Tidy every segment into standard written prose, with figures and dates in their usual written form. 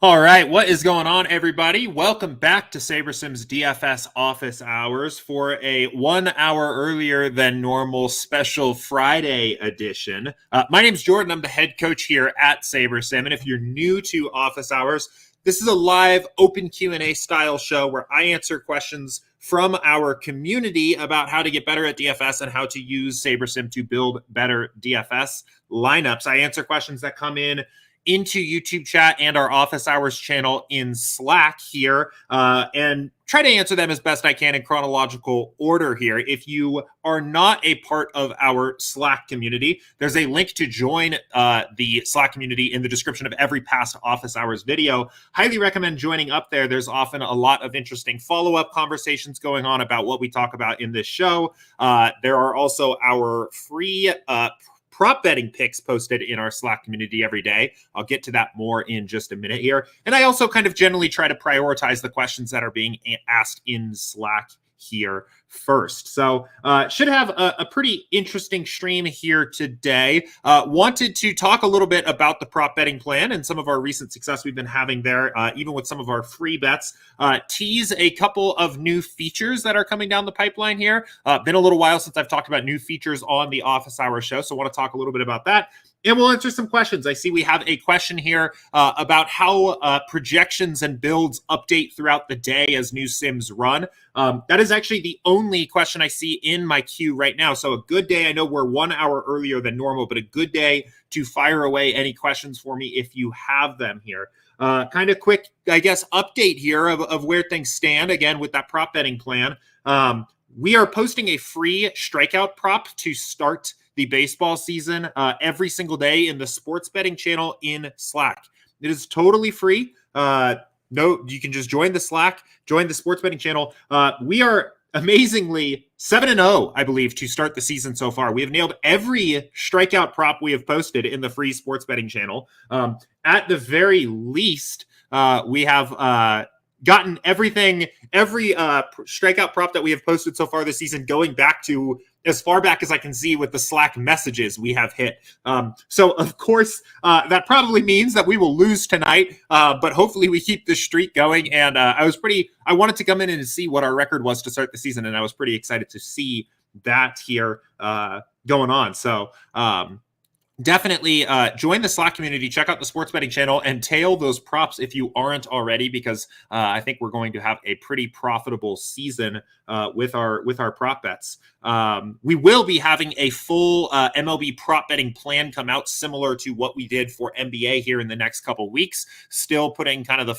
All right, what is going on, everybody? Welcome back to SaberSim's DFS Office Hours for a 1 hour earlier than normal special Friday edition. My name's Jordan. I'm the head coach here at SaberSim, and if you're new to Office Hours, this is a live open Q&A style show where I answer questions from our community about how to get better at DFS and how to use SaberSim to build better DFS lineups. I answer questions that come in into YouTube chat and our Office Hours channel in Slack here, and try to answer them as best I can in chronological order here. If you are not a part of our Slack community, there's a link to join the Slack community in the description of every past Office Hours video. Highly recommend joining up there. There's often a lot of interesting follow-up conversations going on about what we talk about in this show. There are also our free prop betting picks posted in our Slack community every day. I'll get to that more in just a minute here. And I also kind of generally try to prioritize the questions that are being asked in Slack here first. So should have a pretty interesting stream here today. Wanted to talk a little bit about the prop betting plan and some of our recent success we've been having there, even with some of our free bets. Tease a couple of new features that are coming down the pipeline here. Been a little while since I've talked about new features on the Office Hours show, so I want to talk a little bit about that. And we'll answer some questions. I see we have a question here about how projections and builds update throughout the day as new sims run. That is actually the only question I see in my queue right now. So a good day. I know we're 1 hour earlier than normal, but a good day to fire away any questions for me if you have them here. Kind of quick, I guess, update here of where things stand, again, with that prop betting plan. We are posting a free strikeout prop to start the baseball season every single day in the sports betting channel in Slack. It is totally free. You can just join the Slack, join the sports betting channel. We are amazingly 7-0, I believe, to start the season so far. We have nailed every strikeout prop we have posted in the free sports betting channel. At the very least, we have gotten every strikeout prop that we have posted so far this season going back to as far back as I can see with the Slack messages we have hit. So, of course, that probably means that we will lose tonight, but hopefully we keep this streak going. And I wanted to come in and see what our record was to start the season, and I was pretty excited to see that here going on. So, definitely join the Slack community, check out the sports betting channel, and tail those props if you aren't already, because I think we're going to have a pretty profitable season with our prop bets. We will be having a full MLB prop betting plan come out, similar to what we did for NBA here in the next couple weeks. Still putting kind of the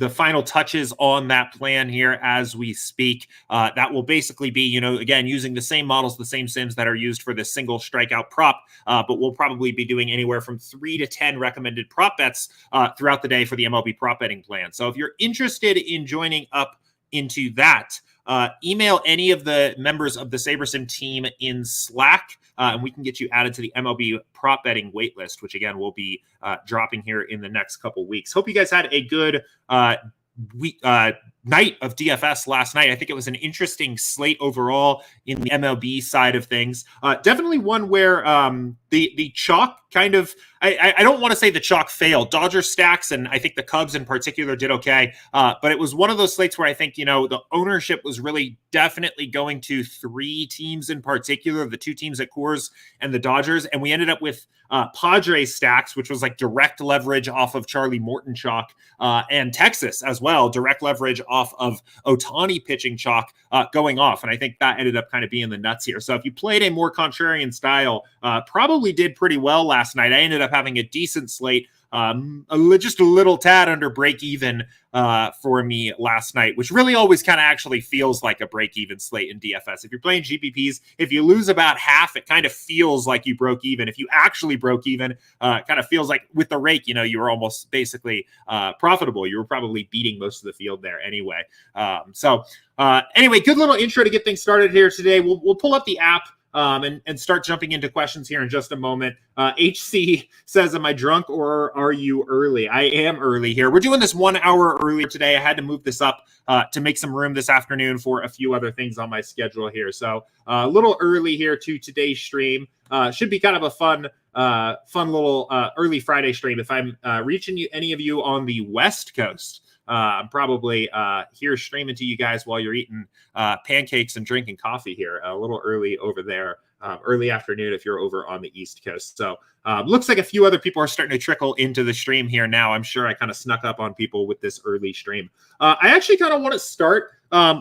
final touches on that plan here as we speak. That will basically be, again, using the same models, the same sims that are used for the single strikeout prop, but we'll probably be doing anywhere from 3 to 10 recommended prop bets throughout the day for the MLB prop betting plan. So if you're interested in joining up into that, email any of the members of the SaberSim team in Slack, and we can get you added to the MLB prop betting waitlist, which again will be dropping here in the next couple weeks. Hope you guys had a good night of DFS last night. I think it was an interesting slate overall in the MLB side of things. Definitely one where the chalk kind of, I don't want to say the chalk failed. Dodgers stacks, and I think the Cubs in particular did okay. But it was one of those slates where I think, the ownership was really definitely going to 3 teams in particular, the 2 teams at Coors and the Dodgers. And we ended up with Padres stacks, which was like direct leverage off of Charlie Morton chalk, and Texas as well, direct leverage off of Ohtani pitching chalk going off. And I think that ended up kind of being the nuts here. So if you played a more contrarian style, probably did pretty well last night. I ended up having a decent slate, just a little tad under break even for me last night, which really always kind of actually feels like a break even slate in DFS. If you're playing GPPs, if you lose about half, it kind of feels like you broke even. If you actually broke even, kind of feels like with the rake, you were almost basically profitable. You were probably beating most of the field there anyway. Anyway, good little intro to get things started here today. We'll pull up the app and start jumping into questions here in just a moment. HC says, am I drunk or are you early? I am early here. We're doing this 1 hour earlier today. I had to move this up to make some room this afternoon for a few other things on my schedule here. So a little early here to today's stream. Should be kind of a fun fun little early Friday stream. If I'm reaching any of you on the West Coast, I'm probably here streaming to you guys while you're eating pancakes and drinking coffee here. A little early over there, early afternoon if you're over on the East Coast. So looks like a few other people are starting to trickle into the stream here now. I'm sure I kind of snuck up on people with this early stream. I actually kind of want to start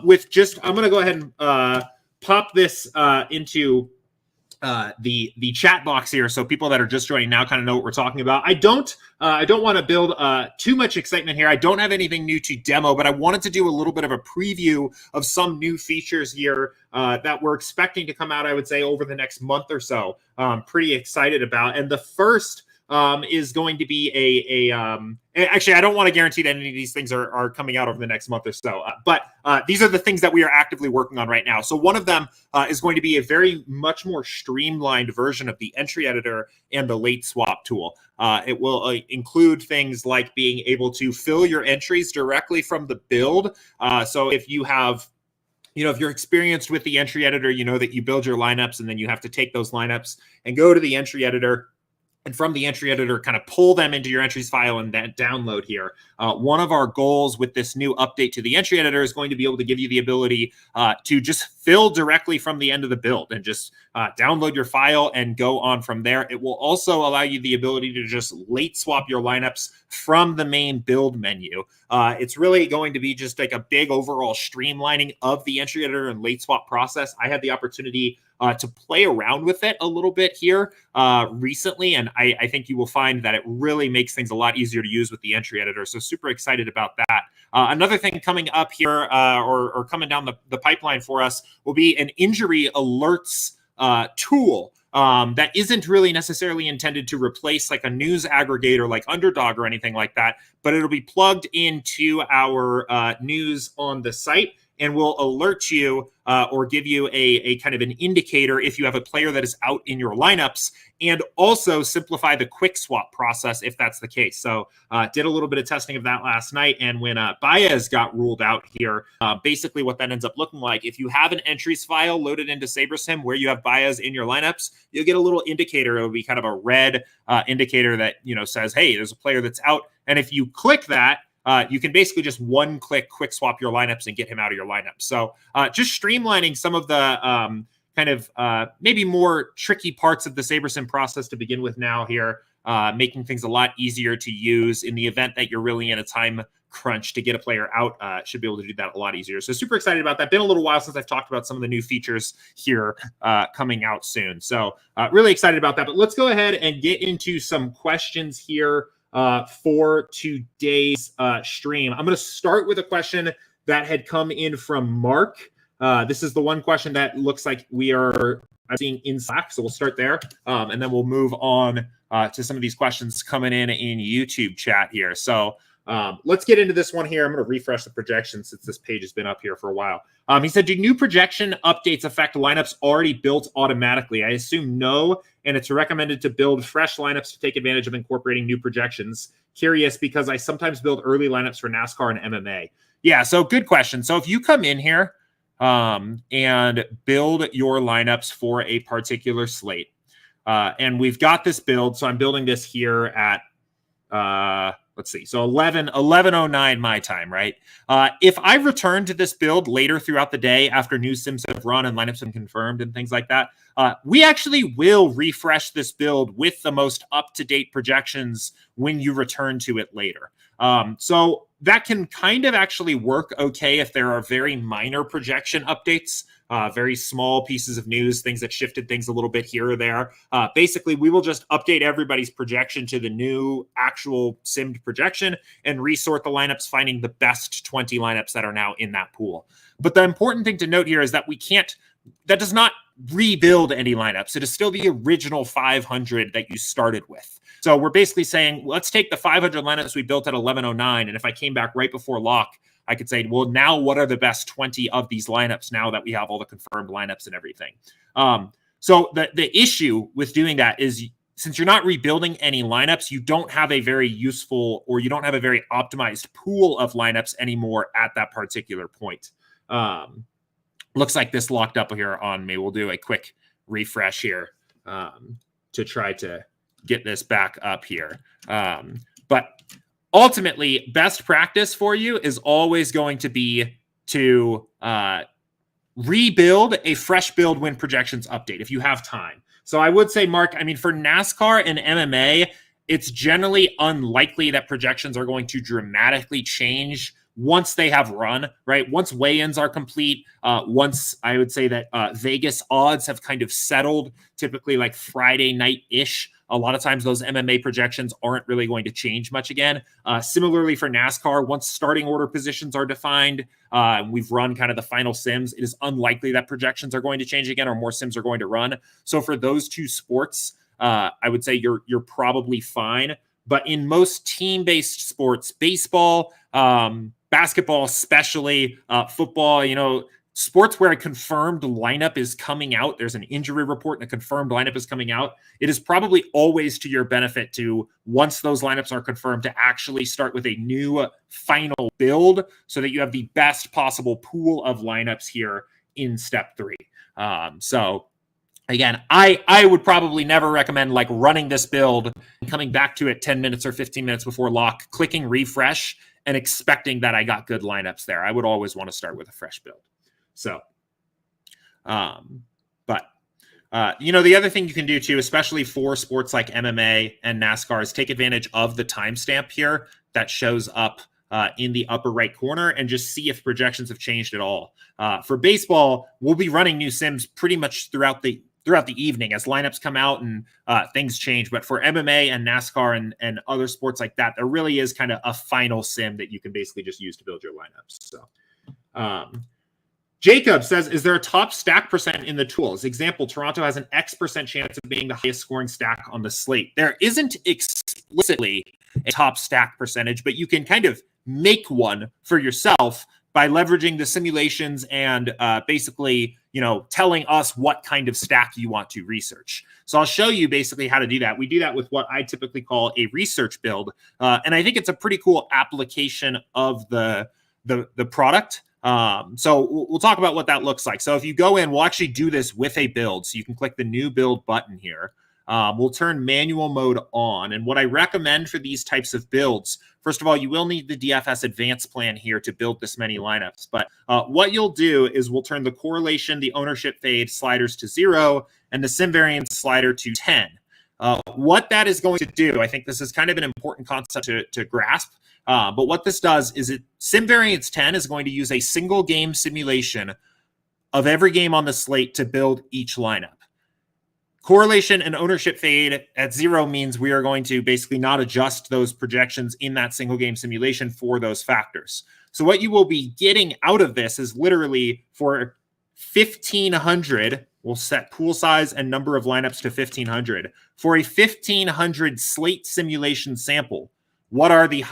with just, I'm going to go ahead and pop this into the chat box here, so people that are just joining now kind of know what we're talking about. I don't want to build too much excitement here. I don't have anything new to demo, but I wanted to do a little bit of a preview of some new features here that we're expecting to come out, I would say, over the next month or so. Pretty excited about. And the first is going to be actually, I don't want to guarantee that any of these things are coming out over the next month or so, but these are the things that we are actively working on right now. So one of them is going to be a very much more streamlined version of the entry editor and the late swap tool. It will include things like being able to fill your entries directly from the build. So if you have, if you're experienced with the entry editor, you know that you build your lineups and then you have to take those lineups and go to the entry editor, and from the entry editor, kind of pull them into your entries file and then download here. One of our goals with this new update to the entry editor is going to be able to give you the ability to just fill directly from the end of the build and just download your file and go on from there. It will also allow you the ability to just late swap your lineups from the main build menu. It's really going to be just like a big overall streamlining of the entry editor and late swap process. I had the opportunity to play around with it a little bit here recently, and I think you will find that it really makes things a lot easier to use with the entry editor. So super excited about that. Another thing coming up here or coming down the pipeline for us will be an injury alerts tool that isn't really necessarily intended to replace like a news aggregator like Underdog or anything like that, but it'll be plugged into our news on the site and will alert you or give you a kind of an indicator if you have a player that is out in your lineups, and also simplify the quick swap process if that's the case. So did a little bit of testing of that last night, and when Baez got ruled out here, basically what that ends up looking like, if you have an entries file loaded into SaberSim where you have Baez in your lineups, you'll get a little indicator. It'll be kind of a red indicator that says, hey, there's a player that's out. And if you click that, you can basically just one-click quick swap your lineups and get him out of your lineup. So just streamlining some of the kind of maybe more tricky parts of the SaberSim process to begin with now here, making things a lot easier to use in the event that you're really in a time crunch to get a player out. Should be able to do that a lot easier. So super excited about that. Been a little while since I've talked about some of the new features here coming out soon. So really excited about that. But let's go ahead and get into some questions here for today's stream. I'm going to start with a question that had come in from Mark. This is the one question that looks like I'm seeing in Slack, so we'll start there, and then we'll move on to some of these questions coming in YouTube chat here. So let's get into this one here. I'm going to refresh the projection since this page has been up here for a while. He said, do new projection updates affect lineups already built automatically? I assume no, and it's recommended to build fresh lineups to take advantage of incorporating new projections. Curious because I sometimes build early lineups for NASCAR and MMA. Yeah, so good question. So if you come in here and build your lineups for a particular slate, and we've got this build, so I'm building this here at let's see. So 11:09 my time, right? If I return to this build later throughout the day after new sims have run and lineups have been confirmed and things like that, we actually will refresh this build with the most up-to-date projections when you return to it later. So that can kind of actually work okay if there are very minor projection updates, very small pieces of news, things that shifted things a little bit here or there. Basically, we will just update everybody's projection to the new actual simmed projection and resort the lineups, finding the best 20 lineups that are now in that pool. But the important thing to note here is that that does not rebuild any lineups. It is still the original 500 that you started with. So we're basically saying, let's take the 500 lineups we built at 11:09, and if I came back right before lock, I could say, well, now what are the best 20 of these lineups now that we have all the confirmed lineups and everything? So the issue with doing that is, since you're not rebuilding any lineups, you don't have a very useful, or you don't have a very optimized pool of lineups anymore at that particular point. Looks like this locked up here on me. We'll do a quick refresh here to try to get this back up here. But ultimately, best practice for you is always going to be to rebuild a fresh build when projections update if you have time. So I would say, Mark, I mean, for NASCAR and MMA, it's generally unlikely that projections are going to dramatically change once they have run, right? Once weigh-ins are complete, once I would say that Vegas odds have kind of settled, typically like Friday night-ish. A lot of times those MMA projections aren't really going to change much again. Similarly for NASCAR, once starting order positions are defined, we've run kind of the final sims, it is unlikely that projections are going to change again or more sims are going to run. So for those two sports, I would say you're probably fine. But in most team-based sports, baseball, basketball especially, football, sports where a confirmed lineup is coming out, there's an injury report and a confirmed lineup is coming out, it is probably always to your benefit to, once those lineups are confirmed, to actually start with a new final build so that you have the best possible pool of lineups here in step 3. So again, I would probably never recommend like running this build, coming back to it 10 minutes or 15 minutes before lock, clicking refresh, and expecting that I got good lineups there. I would always want to start with a fresh build. So, the other thing you can do too, especially for sports like MMA and NASCAR, is take advantage of the timestamp here that shows up in the upper right corner and just see if projections have changed at all. For baseball, we'll be running new sims pretty much throughout the evening as lineups come out and things change. But for MMA and NASCAR and other sports like that, there really is kind of a final sim that you can basically just use to build your lineups. So, Jacob says, is there a top stack percent in the tools? Example, Toronto has an X% chance of being the highest scoring stack on the slate. There isn't explicitly a top stack percentage, but you can kind of make one for yourself by leveraging the simulations and basically, telling us what kind of stack you want to research. So I'll show you basically how to do that. We do that with what I typically call a research build. And I think it's a pretty cool application of the product. So we'll talk about what that looks like. So if you go in, we'll actually do this with a build. So you can click the new build button here. We'll turn manual mode on. And what I recommend for these types of builds, first of all, you will need the DFS advanced plan here to build this many lineups. But what you'll do is we'll turn the correlation, the ownership fade sliders to 0, and the sim variance slider to 10. What that is going to do, I think this is kind of an important concept to grasp. But what this does is sim variance 10 is going to use a single game simulation of every game on the slate to build each lineup. Correlation and ownership fade at 0 means we are going to basically not adjust those projections in that single game simulation for those factors. So what you will be getting out of this is literally for 1,500, we'll set pool size and number of lineups to 1,500. For a 1,500 slate simulation sample, what are the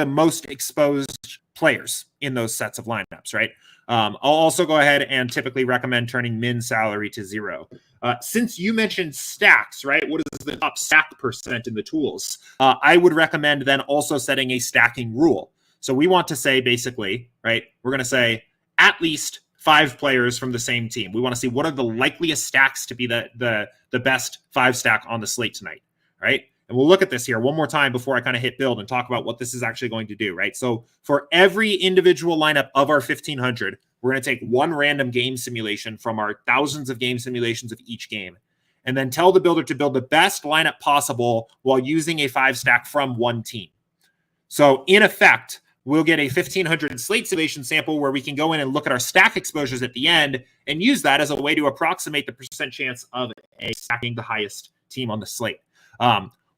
most exposed players in those sets of lineups, right? I'll also go ahead and typically recommend turning min salary to 0. Since you mentioned stacks, right? What is the top stack percent in the tools? I would recommend then also setting a stacking rule. So we want to say basically, right? We're going to say at least 5 players from the same team. We want to see what are the likeliest stacks to be the best 5 stack on the slate tonight, right? And we'll look at this here one more time before I kind of hit build and talk about what this is actually going to do, right? So for every individual lineup of our 1,500, we're going to take one random game simulation from our thousands of game simulations of each game, and then tell the builder to build the best lineup possible while using a 5 stack from one team. So in effect, we'll get a 1,500 slate simulation sample where we can go in and look at our stack exposures at the end and use that as a way to approximate the percent chance of a stacking the highest team on the slate.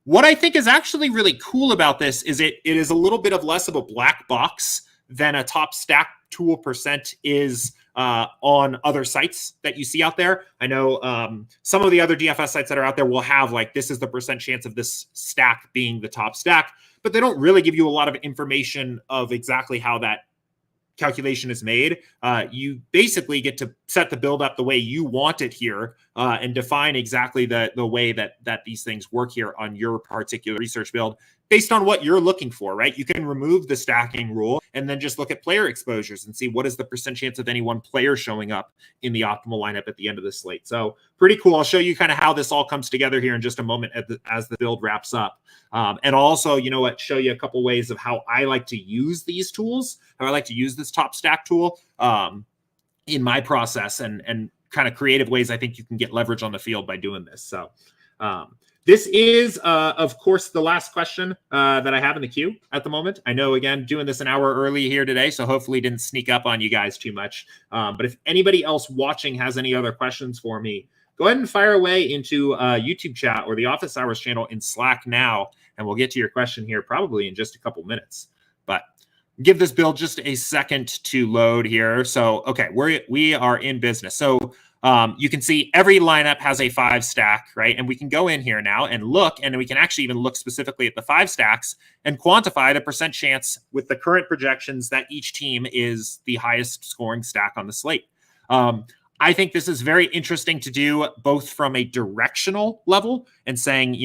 What I think is actually really cool about this is it is a little bit of less of a black box than a top stack tool percent is on other sites that you see out there. I know some of the other DFS sites that are out there will have like, this is the percent chance of this stack being the top stack, but they don't really give you a lot of information of exactly how that calculation is made. You basically get to set the build up the way you want it here and define exactly the way that these things work here on your particular research build based on what you're looking for, right? You can remove the stacking rule and then just look at player exposures and see what is the percent chance of any one player showing up in the optimal lineup at the end of the slate. So pretty cool. I'll show you kind of how this all comes together here in just a moment as the build wraps up. And I'll also, show you a couple ways of how I like to use these tools, how I like to use this top stack tool in my process, and kind of creative ways I think you can get leverage on the field by doing this. So this is, of course, the last question that I have in the queue at the moment. I know, again, doing this an hour early here today, so hopefully didn't sneak up on you guys too much. But if anybody else watching has any other questions for me, go ahead and fire away into YouTube chat or the Office Hours channel in Slack now, and we'll get to your question here probably in just a couple minutes. But give this build just a second to load here. So, okay, we are in business. So you can see every lineup has a 5 stack, right? And we can go in here now and look, and we can actually even look specifically at the 5 stacks and quantify the percent chance with the current projections that each team is the highest scoring stack on the slate. I think this is very interesting to do both from a directional level and saying,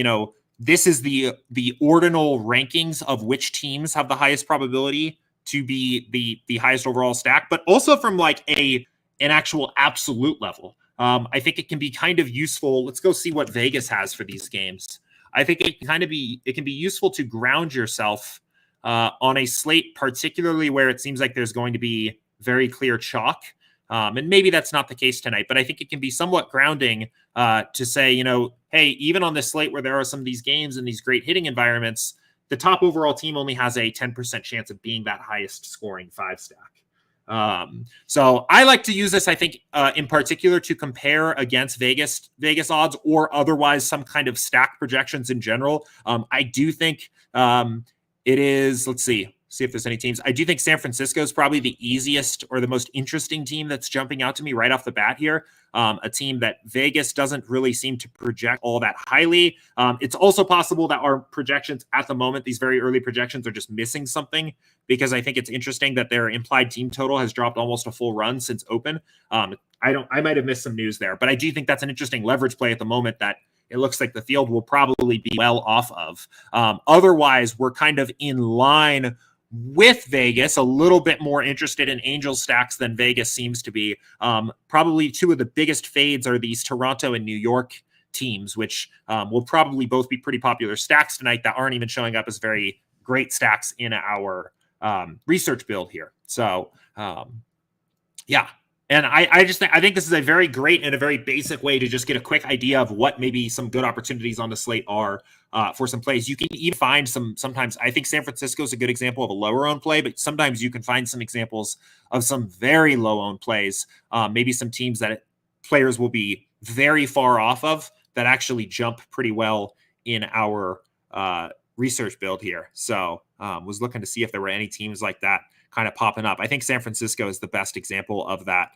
this is the ordinal rankings of which teams have the highest probability to be the highest overall stack, but also from like an actual absolute level. I think it can be kind of useful. Let's go see what Vegas has for these games. I think it can be useful to ground yourself on a slate, particularly where it seems like there's going to be very clear chalk. And maybe that's not the case tonight, but I think it can be somewhat grounding to say, hey, even on this slate where there are some of these games and these great hitting environments, the top overall team only has a 10% chance of being that highest scoring 5 stack. So I like to use this, I think, in particular to compare against Vegas odds or otherwise some kind of stack projections in general. I do think it is, let's see if there's any teams. I do think San Francisco is probably the easiest or the most interesting team that's jumping out to me right off the bat here. A team that Vegas doesn't really seem to project all that highly. It's also possible that our projections at the moment, these very early projections, are just missing something, because I think it's interesting that their implied team total has dropped almost a full run since open. I might have missed some news there, but I do think that's an interesting leverage play at the moment that it looks like the field will probably be well off of. Otherwise, we're kind of in line with Vegas, a little bit more interested in Angel stacks than Vegas seems to be. Probably two of the biggest fades are these Toronto and New York teams, which will probably both be pretty popular stacks tonight that aren't even showing up as very great stacks in our research build here. So, yeah. And I think this is a very great and a very basic way to just get a quick idea of what maybe some good opportunities on the slate are for some plays. You can even find sometimes I think San Francisco is a good example of a lower owned play, but sometimes you can find some examples of some very low owned plays, maybe some teams that players will be very far off of that actually jump pretty well in our research build here. So was looking to see if there were any teams like that kind of popping up. I think San Francisco is the best example of that.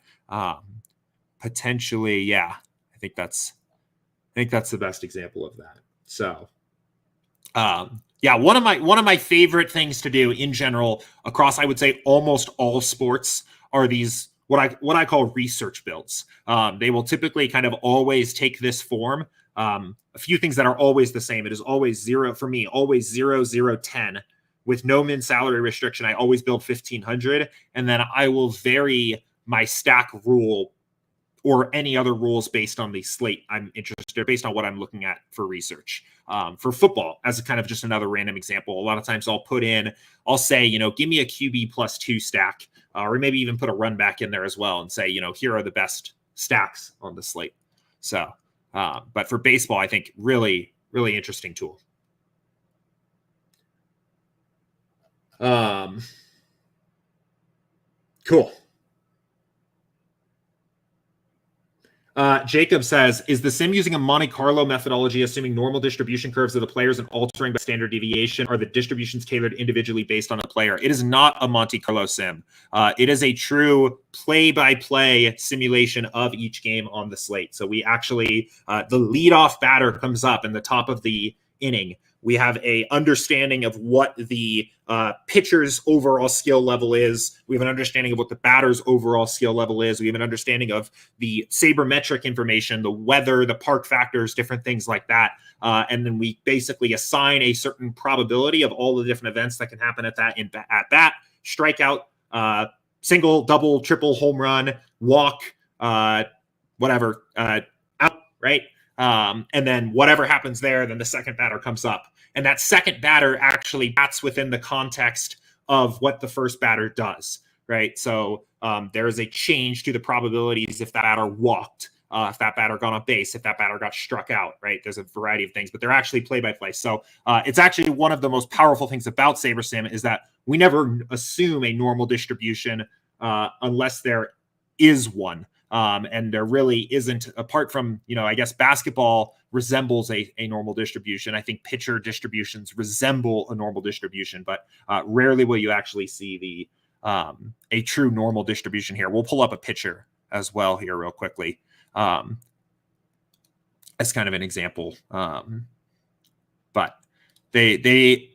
Potentially, yeah. I think that's the best example of that. So, yeah, one of my favorite things to do in general across, I would say, almost all sports are these what I call research builds. They will typically kind of always take this form. A few things that are always the same. It is always zero for me, always 0, 0, 10. With no min salary restriction, I always build 1,500, and then I will vary my stack rule or any other rules based on the slate I'm interested, based on what I'm looking at for research. For football, as a kind of just another random example, a lot of times I'll say, give me a QB +2 stack, or maybe even put a run back in there as well and say, here are the best stacks on the slate. So, but for baseball, I think really, really interesting tool. Cool. Jacob says, is the sim using a Monte Carlo methodology, assuming normal distribution curves of the players and altering by standard deviation? Are the distributions tailored individually based on a player? It is not a Monte Carlo sim. It is a true play-by-play simulation of each game on the slate. So we actually, the leadoff batter comes up in the top of the inning. We have a understanding of what the pitcher's overall skill level is. We have an understanding of what the batter's overall skill level is. We have an understanding of the sabermetric information, the weather, the park factors, different things like that. And then we basically assign a certain probability of all the different events that can happen at bat. strikeout, single, double, triple, home run, walk, whatever, out, right? And then whatever happens there, then the second batter comes up. And that second batter actually bats within the context of what the first batter does, right? So there is a change to the probabilities if that batter walked, if that batter got on base, if that batter got struck out, right? There's a variety of things, but they're actually play-by-play. So it's actually one of the most powerful things about SaberSim is that we never assume a normal distribution unless there is one. And there really isn't, apart from, I guess basketball resembles a normal distribution. I think pitcher distributions resemble a normal distribution, but rarely will you actually see a true normal distribution here. We'll pull up a pitcher as well here real quickly as kind of an example. But they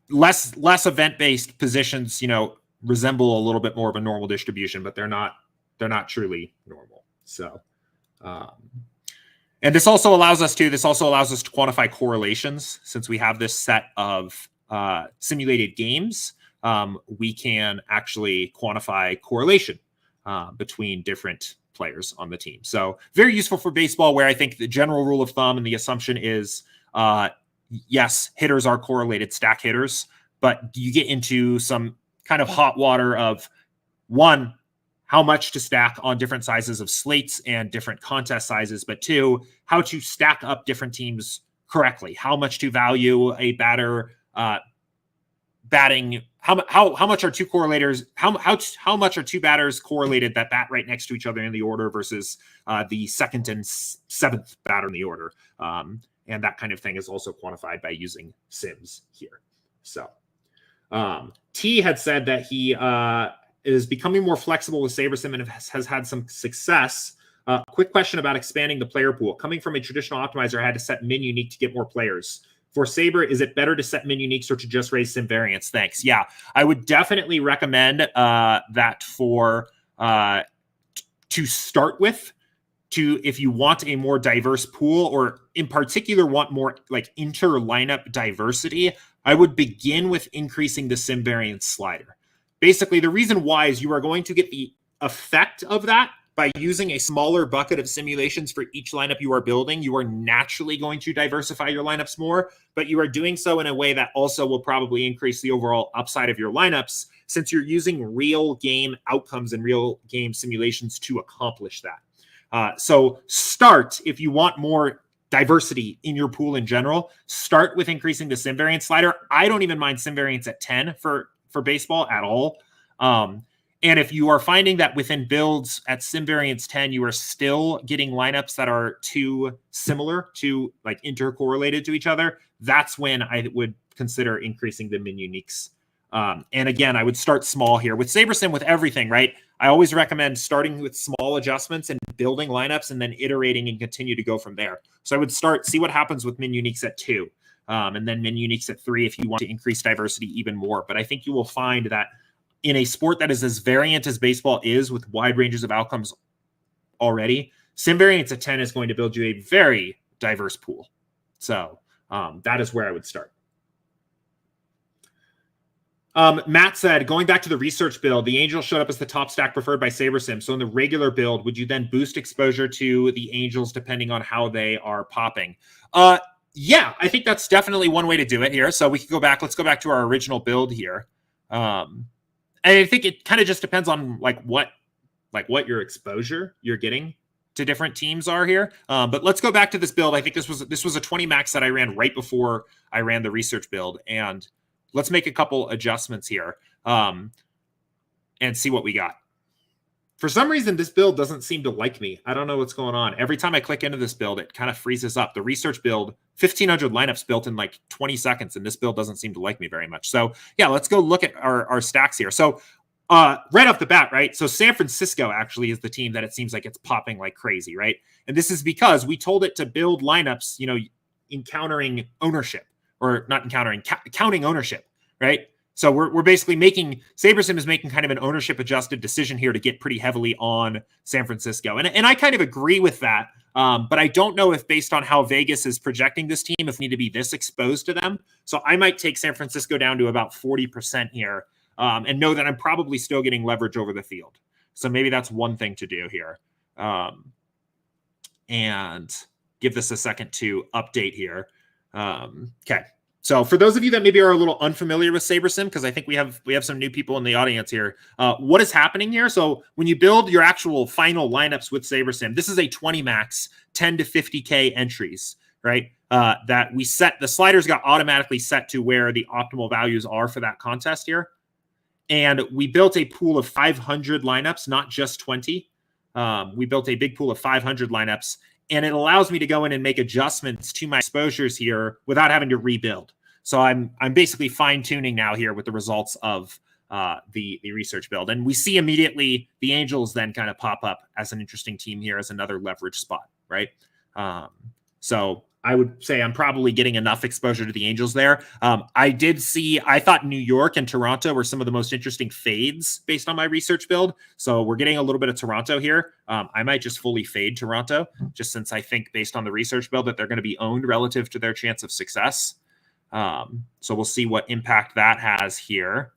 less event-based positions, resemble a little bit more of a normal distribution, but they're not truly normal. So, and this also allows us to quantify correlations. Since we have this set of simulated games, we can actually quantify correlation between different players on the team. So very useful for baseball, where I think the general rule of thumb and the assumption is, yes, hitters are correlated, stack hitters, but you get into some kind of hot water of, one, how much to stack on different sizes of slates and different contest sizes, but two, how to stack up different teams correctly, how much to value a batter batting, how much are two correlators, how much are two batters correlated that bat right next to each other in the order versus the second and seventh batter in the order. And that kind of thing is also quantified by using sims here. So T had said that he is becoming more flexible with SaberSim and has had some success. Quick question about expanding the player pool. Coming from a traditional optimizer, I had to set min unique to get more players. For Saber, is it better to set min uniques or to just raise sim variance? Thanks. Yeah, I would definitely recommend that for to start with. If you want a more diverse pool, or in particular want more like inter lineup diversity, I would begin with increasing the sim variance slider. Basically, the reason why is you are going to get the effect of that by using a smaller bucket of simulations for each lineup you are building. You are naturally going to diversify your lineups more, but you are doing so in a way that also will probably increase the overall upside of your lineups, since you're using real game outcomes and real game simulations to accomplish that. So start, if you want more diversity in your pool in general, start with increasing the sim variance slider. I don't even mind sim variance at 10 for baseball at all. And if you are finding that within builds at sim variance 10, you are still getting lineups that are too similar to like intercorrelated to each other, that's when I would consider increasing the min uniques. And again, I would start small here with SaberSim, with everything, right? I always recommend starting with small adjustments and building lineups and then iterating and continue to go from there. So I would see what happens with min uniques at 2, and then min uniques at 3 if you want to increase diversity even more. But I think you will find that in a sport that is as variant as baseball is, with wide ranges of outcomes already, sim variance at 10 is going to build you a very diverse pool. So that is where I would start. Matt said, going back to the research build, the Angels showed up as the top stack preferred by SaberSim. So in the regular build, would you then boost exposure to the Angels depending on how they are popping? Yeah, I think that's definitely one way to do it here. So we could go back. Let's go back to our original build here. And I think it kind of just depends on what your exposure you're getting to different teams are here. But let's go back to this build. I think this was a 20 max that I ran right before I ran the research build, and let's make a couple adjustments here and see what we got. For some reason, this build doesn't seem to like me. I don't know what's going on. Every time I click into this build, it kind of freezes up. The research build, 1,500 lineups built in like 20 seconds, and this build doesn't seem to like me very much. So yeah, let's go look at our stacks here. So right off the bat, right? So San Francisco actually is the team that it seems like it's popping like crazy, right? And this is because we told it to build lineups, encountering ownership, or not encountering, counting ownership, right? So we're basically SaberSim is making kind of an ownership adjusted decision here to get pretty heavily on San Francisco. And I kind of agree with that. But I don't know if, based on how Vegas is projecting this team, if we need to be this exposed to them. So I might take San Francisco down to about 40% here. and know that I'm probably still getting leverage over the field. So maybe that's one thing to do here. And give this a second to update here. Okay. So for those of you that maybe are a little unfamiliar with SaberSim, because I think we have some new people in the audience here, what is happening here? So when you build your actual final lineups with SaberSim, this is a 20 max, 10 to 50K entries, right? That we set, the sliders got automatically set to where the optimal values are for that contest here. And we built a pool of 500 lineups, not just 20. We built a big pool of 500 lineups, and it allows me to go in and make adjustments to my exposures here without having to rebuild. So I'm basically fine-tuning now here with the results of the research build. And we see immediately the Angels then kind of pop up as an interesting team here as another leverage spot, right? So I would say I'm probably getting enough exposure to the Angels there. I thought New York and Toronto were some of the most interesting fades based on my research build. So we're getting a little bit of Toronto here. I might just fully fade Toronto, just since I think based on the research build that they're going to be owned relative to their chance of success. So we'll see what impact that has here.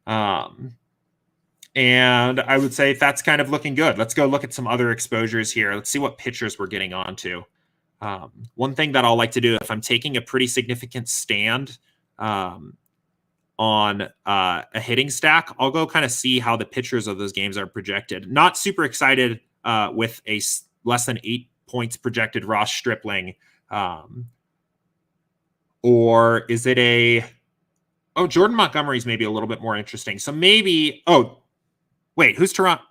And I would say that's kind of looking good. Let's go look at some other exposures here. Let's see what pitchers we're getting onto. One thing that I'll like to do if I'm taking a pretty significant stand on a hitting stack, I'll go kind of see how the pitchers of those games are projected. Not super excited with a less than 8 points projected Ross Stripling. Or is it Jordan Montgomery's maybe a little bit more interesting. So maybe, wait, who's Toronto?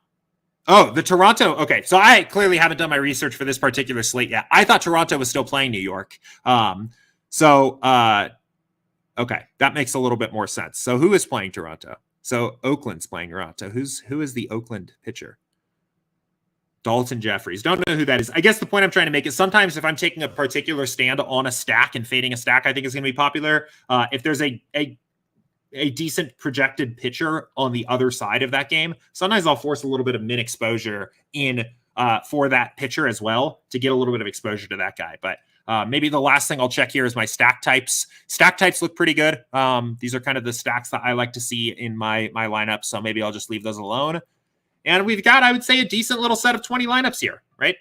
Oh, the Toronto. Okay, so I clearly haven't done my research for this particular slate yet. I thought Toronto was still playing New York. Okay, that makes a little bit more sense. So who is playing Toronto? So Oakland's playing Toronto. Who is the Oakland pitcher? Dalton Jeffries. Don't know who that is. I guess the point I'm trying to make is sometimes if I'm taking a particular stand on a stack and fading a stack, I think is going to be popular. If there's a decent projected pitcher on the other side of that game, sometimes I'll force a little bit of min exposure in for that pitcher as well to get a little bit of exposure to that guy. But maybe the last thing I'll check here is my stack types. Stack types look pretty good. These are kind of the stacks that I like to see in my lineup. So maybe I'll just leave those alone. And we've got, I would say, a decent little set of 20 lineups here, right?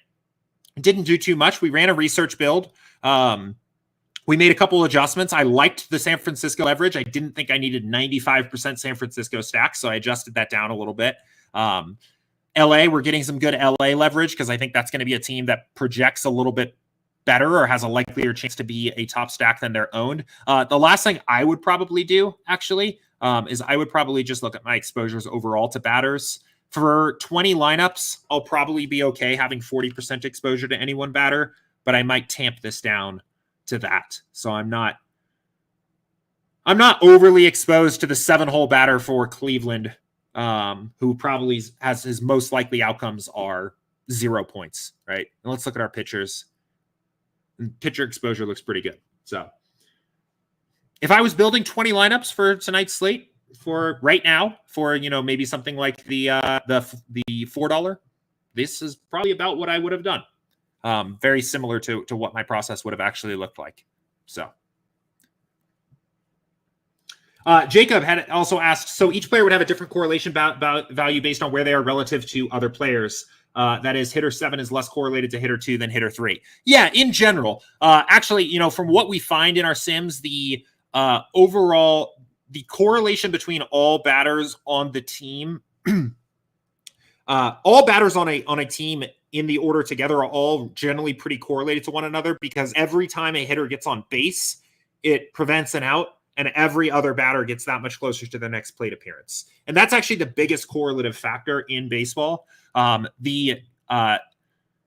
Didn't do too much. We ran a research build. We made a couple adjustments. I liked the San Francisco leverage. I didn't think I needed 95% San Francisco stacks, so I adjusted that down a little bit. LA, we're getting some good LA leverage because I think that's going to be a team that projects a little bit better or has a likelier chance to be a top stack than they're owned. The last thing I would probably do, actually, is I would probably just look at my exposures overall to batters. For 20 lineups, I'll probably be okay having 40% exposure to any one batter, but I might tamp this down to that. So I'm not overly exposed to the 7-hole batter for Cleveland, who probably has his most likely outcomes are 0 points, right? And let's look at our pitchers. And pitcher exposure looks pretty good. So if I was building 20 lineups for tonight's slate for right now, for maybe something like the $4, this is probably about what I would have done. Very similar to what my process would have actually looked like. So Jacob had also asked, so each player would have a different correlation value based on where they are relative to other players. That is, hitter 7 is less correlated to hitter 2 than hitter 3. Yeah, in general. Actually, from what we find in our sims, the overall, the correlation between all batters on the team, all batters on a team in the order together are all generally pretty correlated to one another, because every time a hitter gets on base, it prevents an out, and every other batter gets that much closer to the next plate appearance. And that's actually the biggest correlative factor in baseball. The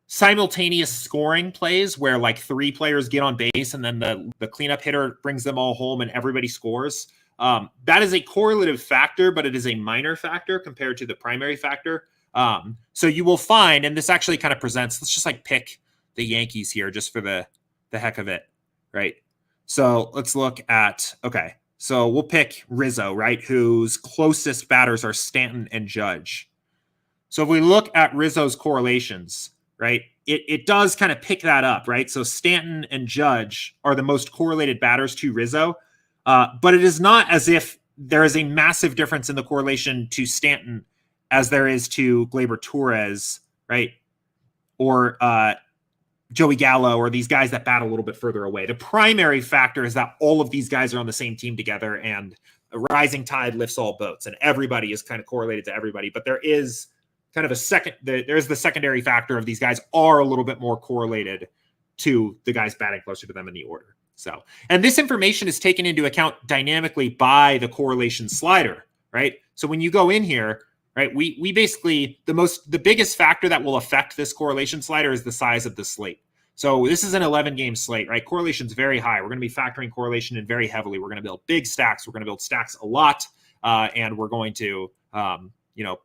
simultaneous scoring plays where like 3 players get on base and then the cleanup hitter brings them all home and everybody scores. That is a correlative factor, but it is a minor factor compared to the primary factor. So you will find, and this actually kind of presents, let's just like pick the Yankees here just for the heck of it, right? So let's look at, okay, so we'll pick Rizzo, right? Whose closest batters are Stanton and Judge. So if we look at Rizzo's correlations, right, it does kind of pick that up, right? So Stanton and Judge are the most correlated batters to Rizzo, but it is not as if there is a massive difference in the correlation to Stanton as there is to Gleyber Torres, right? Or Joey Gallo, or these guys that bat a little bit further away. The primary factor is that all of these guys are on the same team together, and a rising tide lifts all boats, and everybody is kind of correlated to everybody. But there is kind of there's the secondary factor of these guys are a little bit more correlated to the guys batting closer to them in the order. So, and this information is taken into account dynamically by the correlation slider, right? So when you go in here, right, we basically, the biggest factor that will affect this correlation slider is the size of the slate. So this is an 11-game slate, right? Correlation's very high. We're going to be factoring correlation in very heavily. We're going to build big stacks. We're going to build stacks a lot, and we're going to,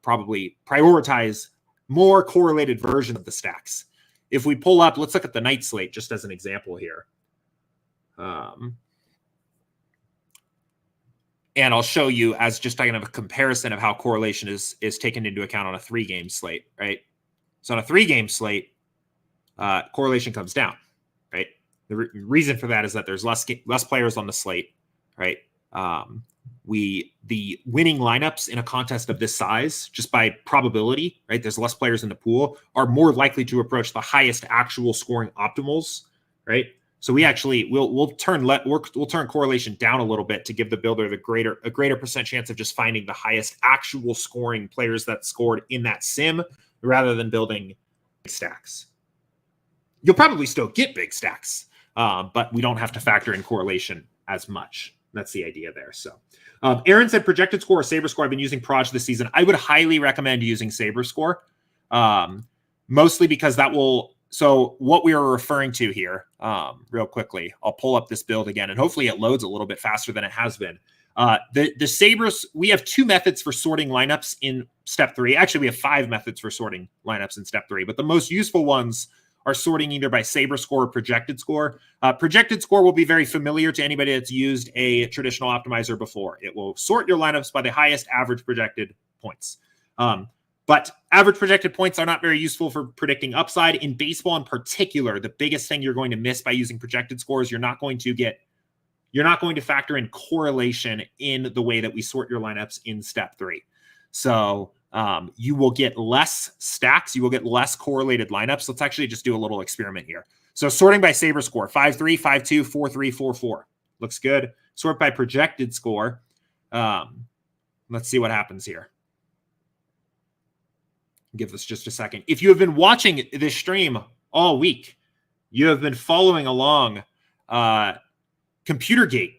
probably prioritize more correlated versions of the stacks. If we pull up, let's look at the night slate just as an example here. And I'll show you as just kind of a comparison of how correlation is taken into account on a 3-game slate, right? So on a 3-game slate, correlation comes down, right? The reason for that is that there's less players on the slate, right? The winning lineups in a contest of this size, just by probability, right? There's less players in the pool, are more likely to approach the highest actual scoring optimals, right? So we actually we'll turn correlation down a little bit to give the builder a greater percent chance of just finding the highest actual scoring players that scored in that sim, rather than building big stacks. You'll probably still get big stacks, but we don't have to factor in correlation as much. That's the idea there. So Aaron said projected score or Saber score. I've been using Proj this season. I would highly recommend using Saber score, mostly because that will. So what we are referring to here, real quickly, I'll pull up this build again, and hopefully it loads a little bit faster than it has been. The Sabers, we have 2 methods for sorting lineups in step 3. Actually, we have 5 methods for sorting lineups in step 3, but the most useful ones are sorting either by Saber score or projected score. Projected score will be very familiar to anybody that's used a traditional optimizer before. It will sort your lineups by the highest average projected points. But average projected points are not very useful for predicting upside. In baseball in particular, the biggest thing you're going to miss by using projected scores, you're not going to factor in correlation in the way that we sort your lineups in step 3. So you will get less stacks. You will get less correlated lineups. Let's actually just do a little experiment here. So sorting by Saber score, 5-3, 5-2, 4-3, 4-4. Looks good. Sort by projected score. Let's see what happens here. Give us just a second. If you have been watching this stream all week, you have been following along ComputerGate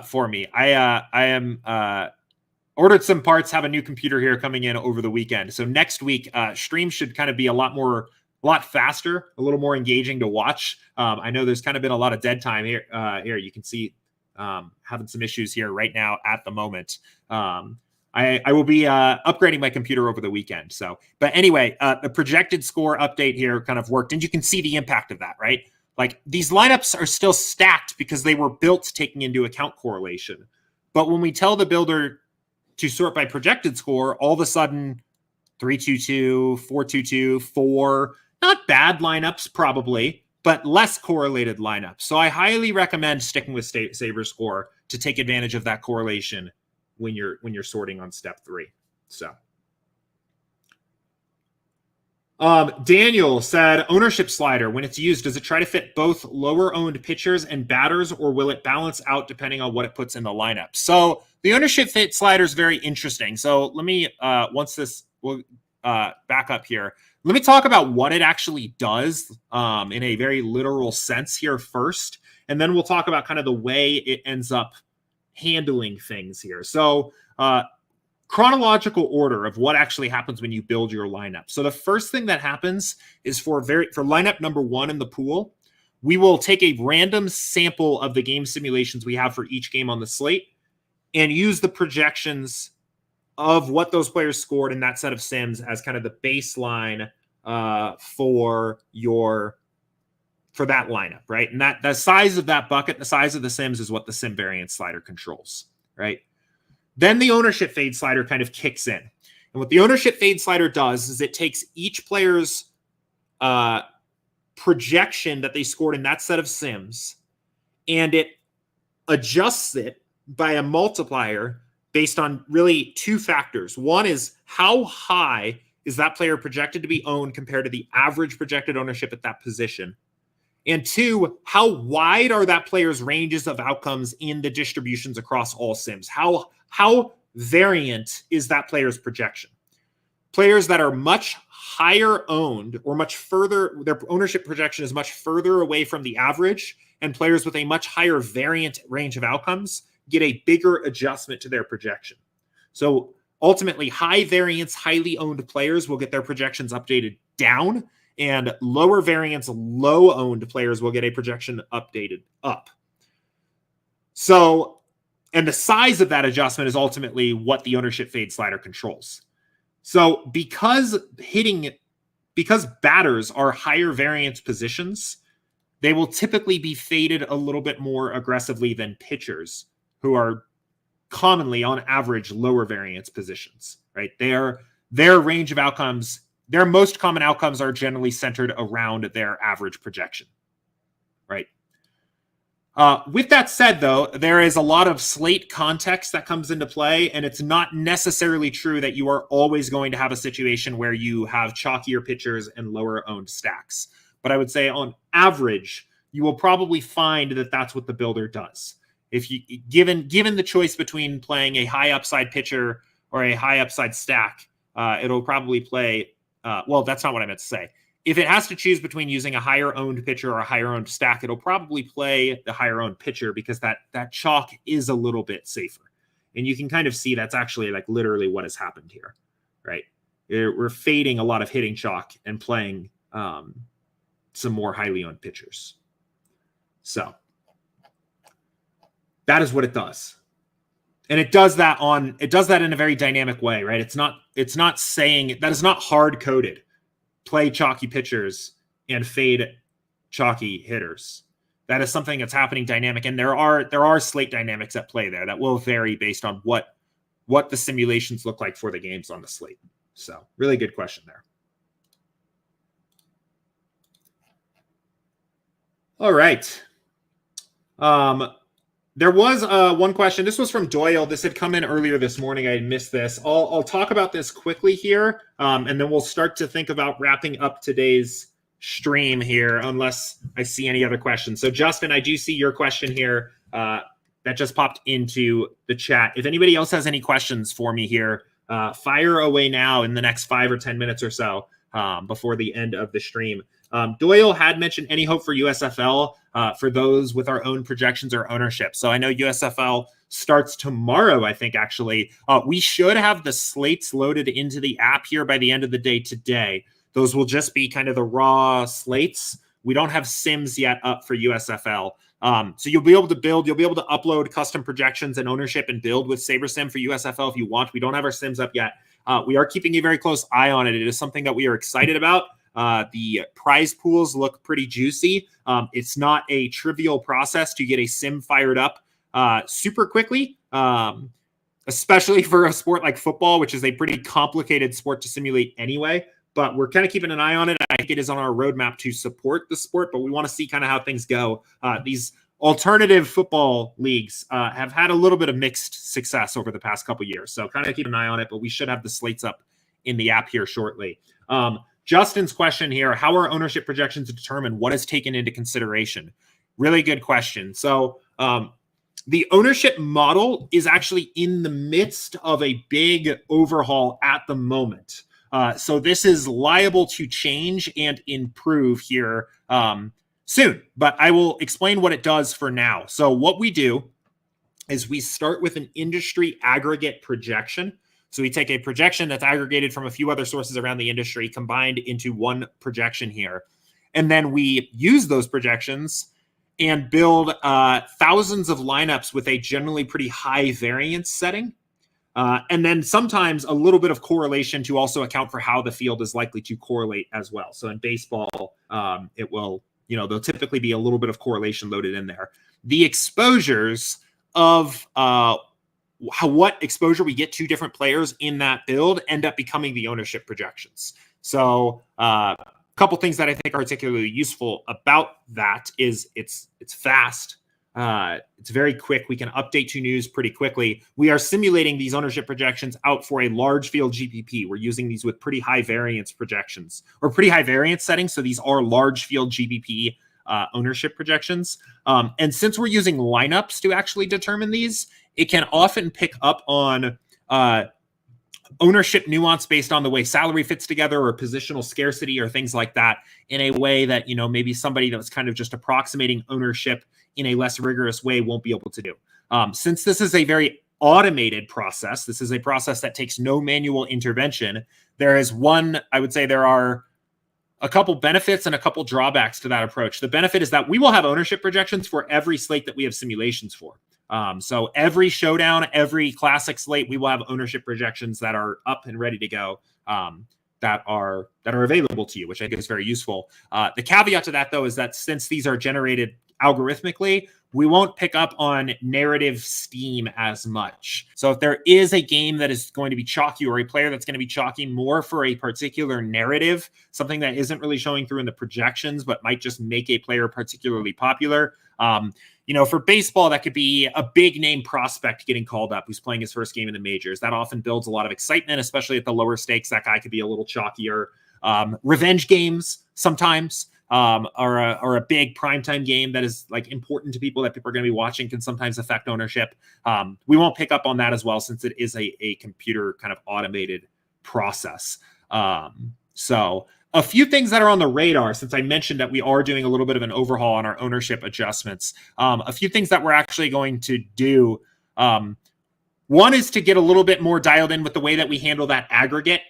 for me. I am ordered some parts, have a new computer here coming in over the weekend. So next week, stream should kind of be a lot faster, a little more engaging to watch. I know there's kind of been a lot of dead time here. Here you can see having some issues here right now at the moment. I will be upgrading my computer over the weekend. So, but anyway, the projected score update here kind of worked, and you can see the impact of that, right? Like these lineups are still stacked because they were built taking into account correlation. But when we tell the builder to sort by projected score, all of a sudden 3-2-2, 4-2-2, 4, not bad lineups probably, but less correlated lineups. So I highly recommend sticking with Saber score to take advantage of that correlation when you're sorting on step 3. So Daniel said ownership slider, when it's used, does it try to fit both lower owned pitchers and batters, or will it balance out depending on what it puts in the lineup? So the ownership fit slider is very interesting. So let me we'll back up here. Let me talk about what it actually does in a very literal sense here first, and then we'll talk about kind of the way it ends up handling things here. So chronological order of what actually happens when you build your lineup. So the first thing that happens is for lineup number 1 in the pool, we will take a random sample of the game simulations we have for each game on the slate and use the projections of what those players scored in that set of sims as kind of the baseline for that lineup, right? And that the size of that bucket, the size of the sims is what the sim variance slider controls, right? Then the ownership fade slider kind of kicks in. And what the ownership fade slider does is it takes each player's projection that they scored in that set of sims, and it adjusts it by a multiplier based on really two factors. One is how high is that player projected to be owned compared to the average projected ownership at that position? And two, how wide are that player's ranges of outcomes in the distributions across all sims? How variant is that player's projection? Players that are much higher owned or much further, their ownership projection is much further away from the average, and players with a much higher variant range of outcomes get a bigger adjustment to their projection. So ultimately, high variance, highly owned players will get their projections updated down, and lower variance, low owned players will get a projection updated up. So, and the size of that adjustment is ultimately what the ownership fade slider controls. So because batters are higher variance positions, they will typically be faded a little bit more aggressively than pitchers, who are commonly, on average, lower variance positions, right? Their range of outcomes, their most common outcomes are generally centered around their average projection, right? With that said, though, there is a lot of slate context that comes into play, and it's not necessarily true that you are always going to have a situation where you have chalkier pitchers and lower owned stacks. But I would say on average, you will probably find that that's what the builder does. If you given the choice between playing a high upside pitcher or a high upside stack, it'll probably play. Well, that's not what I meant to say. If it has to choose between using a higher owned pitcher or a higher owned stack, it'll probably play the higher owned pitcher because that chalk is a little bit safer. And you can kind of see that's actually like literally what has happened here, right? We're fading a lot of hitting chalk and playing some more highly owned pitchers. So that is what it does. And it does that in a very dynamic way, right? It's not saying that is not hard coded. Play chalky pitchers and fade chalky hitters. That is something that's happening dynamic. And there are slate dynamics at play there that will vary based on what the simulations look like for the games on the slate. So really good question there. All right. There was one question. This was from Doyle. This had come in earlier this morning. I missed this. I'll talk about this quickly here, and then we'll start to think about wrapping up today's stream here, unless I see any other questions. So, Justin, I do see your question here that just popped into the chat. If anybody else has any questions for me here, fire away now in the next 5 or 10 minutes or so before the end of the stream. Doyle had mentioned any hope for USFL for those with our own projections or ownership. So I know USFL starts tomorrow, I think, actually. We should have the slates loaded into the app here by the end of the day today. Those will just be kind of the raw slates. We don't have sims yet up for USFL. So you'll be able to build, you'll be able to upload custom projections and ownership and build with SaberSim for USFL if you want. We don't have our sims up yet. We are keeping a very close eye on it. It is something that we are excited about. The prize pools look pretty juicy. It's not a trivial process to get a sim fired up super quickly, especially for a sport like football, which is a pretty complicated sport to simulate anyway. But we're kind of keeping an eye on it. I think it is on our roadmap to support the sport, but we want to see kind of how things go. These alternative football leagues have had a little bit of mixed success over the past couple years. So kind of keep an eye on it, but we should have the slates up in the app here shortly. Justin's question here, how are ownership projections determined? What is taken into consideration? Really good question. So the ownership model is actually in the midst of a big overhaul at the moment. So this is liable to change and improve here soon, but I will explain what it does for now. So what we do is we start with an industry aggregate projection. So we take a projection that's aggregated from a few other sources around the industry, combined into one projection here. And then we use those projections and build thousands of lineups with a generally pretty high variance setting. And then sometimes a little bit of correlation to also account for how the field is likely to correlate as well. So in baseball, it will, there'll typically be a little bit of correlation loaded in there. The exposures of what exposure we get to different players in that build end up becoming the ownership projections. So a couple things that I think are particularly useful about that is it's fast. It's very quick. We can update to news pretty quickly. We are simulating these ownership projections out for a large field GPP. We're using these with pretty high variance projections or pretty high variance settings. So these are large field GPP ownership projections. And since we're using lineups to actually determine these, it can often pick up on ownership nuance based on the way salary fits together or positional scarcity or things like that in a way that, maybe somebody that's kind of just approximating ownership in a less rigorous way won't be able to do. Since this is a very automated process, this is a process that takes no manual intervention, I would say there are a couple benefits and a couple drawbacks to that approach. The benefit is that we will have ownership projections for every slate that we have simulations for. So every showdown, every classic slate, we will have ownership projections that are up and ready to go, that are available to you, which I think is very useful. The caveat to that, though, is that since these are generated algorithmically, we won't pick up on narrative steam as much. So if there is a game that is going to be chalky or a player that's going to be chalky more for a particular narrative, something that isn't really showing through in the projections, but might just make a player particularly popular. For baseball, that could be a big name prospect getting called up who's playing his first game in the majors. That often builds a lot of excitement, especially at the lower stakes. That guy could be a little chalkier. Revenge games sometimes. Or a big primetime game that is like important to people that people are going to be watching can sometimes affect ownership. We won't pick up on that as well since it is a computer kind of automated process. So a few things that are on the radar, since I mentioned that we are doing a little bit of an overhaul on our ownership adjustments. A few things that we're actually going to do. One is to get a little bit more dialed in with the way that we handle that aggregate.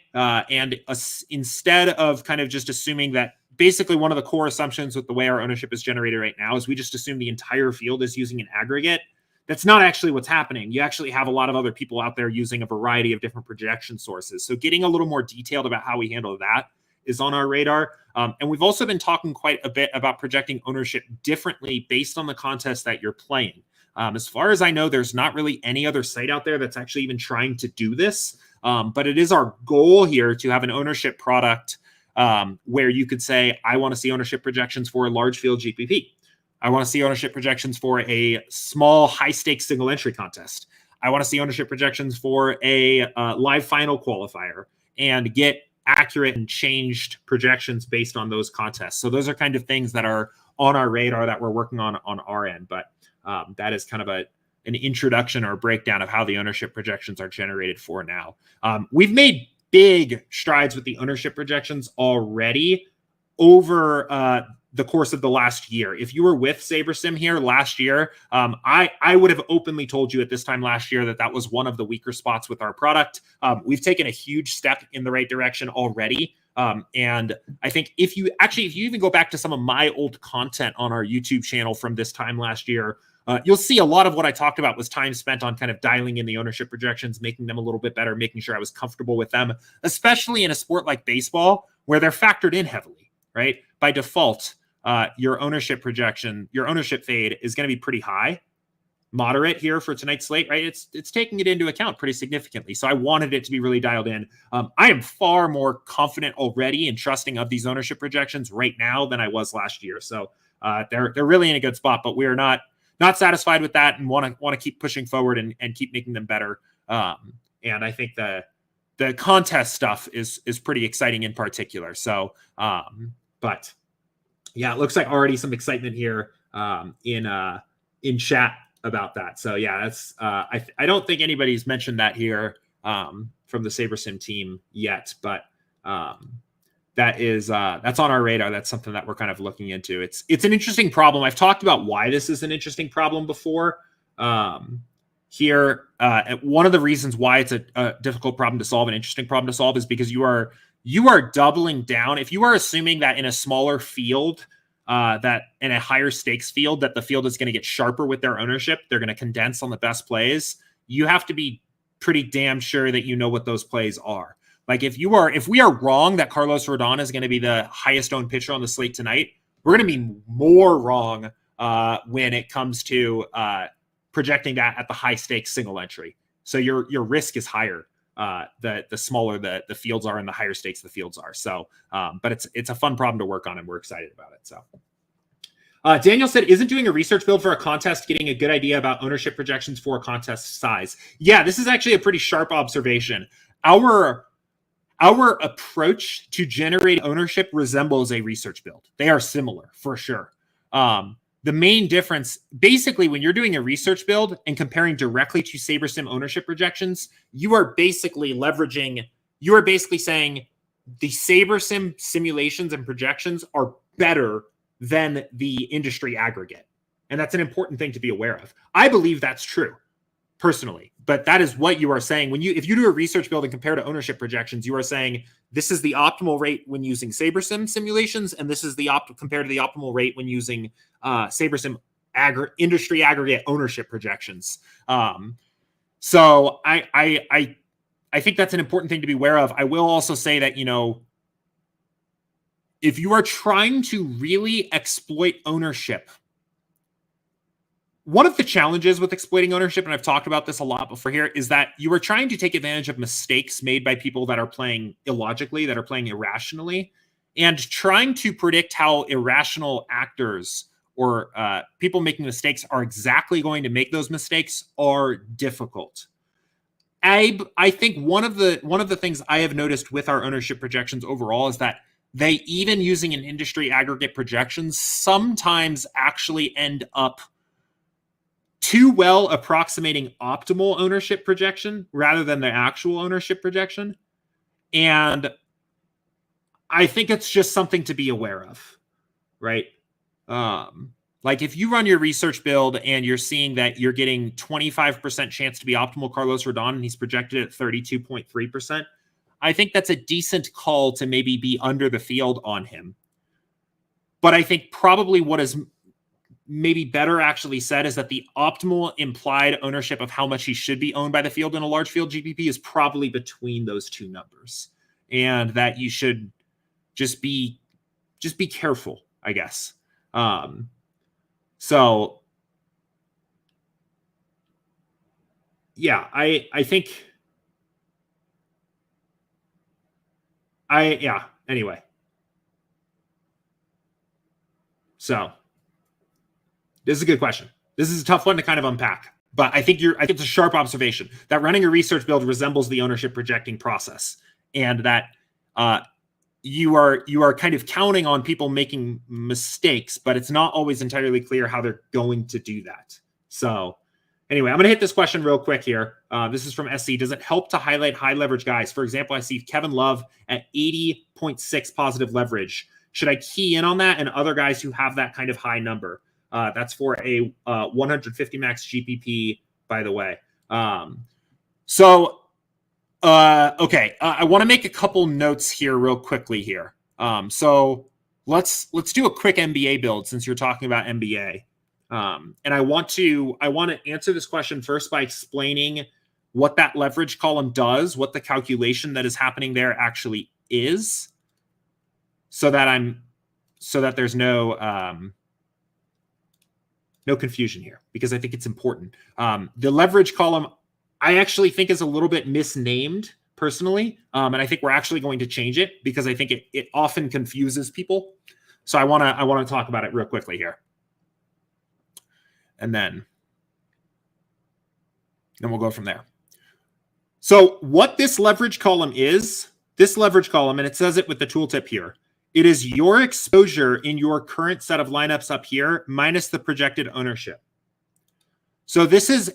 Instead of kind of just assuming that, basically one of the core assumptions with the way our ownership is generated right now is we just assume the entire field is using an aggregate. That's not actually what's happening. You actually have a lot of other people out there using a variety of different projection sources. So getting a little more detailed about how we handle that is on our radar. And we've also been talking quite a bit about projecting ownership differently based on the contest that you're playing. As far as I know, there's not really any other site out there that's actually even trying to do this. But it is our goal here to have an ownership product where you could say, I want to see ownership projections for a large field GPP. I want to see ownership projections for a small high stakes single entry contest. I want to see ownership projections for a live final qualifier and get accurate and changed projections based on those contests. So those are kind of things that are on our radar that we're working on our end. But that is kind of an introduction or breakdown of how the ownership projections are generated for now. We've made big strides with the ownership projections already over the course of the last year. If you were with SaberSim here last year, I would have openly told you at this time last year that was one of the weaker spots with our product. We've taken a huge step in the right direction already. And I think if you even go back to some of my old content on our YouTube channel from this time last year, you'll see a lot of what I talked about was time spent on kind of dialing in the ownership projections, making them a little bit better, making sure I was comfortable with them, especially in a sport like baseball where they're factored in heavily, right? By default, your ownership projection, your ownership fade is going to be pretty high, moderate here for tonight's slate, right? It's taking it into account pretty significantly. So I wanted it to be really dialed in. I am far more confident already in trusting of these ownership projections right now than I was last year. So they're really in a good spot, but we are not satisfied with that and want to keep pushing forward and keep making them better. And I think the contest stuff is pretty exciting in particular. So, but yeah, it looks like already some excitement here in chat about that. So yeah, that's I don't think anybody's mentioned that here from the SaberSim team yet, but that's on our radar. That's something that we're kind of looking into. It's an interesting problem. I've talked about why this is an interesting problem before. Here, one of the reasons why it's a difficult problem to solve, an interesting problem to solve, is because you are doubling down. If you are assuming that in a smaller field, that in a higher stakes field, that the field is going to get sharper with their ownership, they're going to condense on the best plays. You have to be pretty damn sure that you know what those plays are. Like if we are wrong that Carlos Rodon is going to be the highest owned pitcher on the slate tonight, we're going to be more wrong when it comes to projecting that at the high stakes single entry. So your risk is higher the smaller the fields are and the higher stakes the fields are. So, but it's a fun problem to work on and we're excited about it. So, Daniel said, isn't doing a research build for a contest getting a good idea about ownership projections for a contest size? Yeah, this is actually a pretty sharp observation. Our approach to generate ownership resembles a research build. They are similar, for sure. The main difference, basically, when you're doing a research build and comparing directly to SaberSim ownership projections, you are basically saying the SaberSim simulations and projections are better than the industry aggregate. And that's an important thing to be aware of. I believe that's true, personally, but that is what you are saying. If you do a research build and compare to ownership projections, you are saying this is the optimal rate when using SaberSim simulations, and this is the compared to the optimal rate when using SaberSim industry aggregate ownership projections. So I think that's an important thing to be aware of. I will also say that, if you are trying to really exploit ownership, one of the challenges with exploiting ownership, and I've talked about this a lot before here, is that you are trying to take advantage of mistakes made by people that are playing illogically, that are playing irrationally, and trying to predict how irrational actors or people making mistakes are exactly going to make those mistakes are difficult. I think one of the things I have noticed with our ownership projections overall is that they, even using an industry aggregate projections, sometimes actually end up too well approximating optimal ownership projection rather than the actual ownership projection. And I think it's just something to be aware of, right? Like if you run your research build and you're seeing that you're getting 25% chance to be optimal Carlos Rodon and he's projected at 32.3%, I think that's a decent call to maybe be under the field on him. But I think probably what is maybe better actually said is that the optimal implied ownership of how much he should be owned by the field in a large field GPP is probably between those two numbers, and that you should just be careful, I guess. So yeah, I think anyway. So this is a good question. This is a tough one to kind of unpack, but I think it's a sharp observation that running a research build resembles the ownership projecting process, and that you are kind of counting on people making mistakes, but it's not always entirely clear how they're going to do that. So anyway, I'm going to hit this question real quick here. This is from SC. Does it help to highlight high leverage guys? For example, I see Kevin Love at 80.6 positive leverage. Should I key in on that and other guys who have that kind of high number? That's for a 150 max GPP, by the way. Okay. I want to make a couple notes here real quickly here. So let's do a quick NBA build since you're talking about NBA. And I want to answer this question first by explaining what that leverage column does, what the calculation that is happening there actually is, so that there's no confusion here, because I think it's important. The leverage column, I actually think, is a little bit misnamed personally. And I think we're actually going to change it because I think it often confuses people. So I want to talk about it real quickly here. And then we'll go from there. So what this leverage column is, and it says it with the tooltip here, it is your exposure in your current set of lineups up here minus the projected ownership. So this is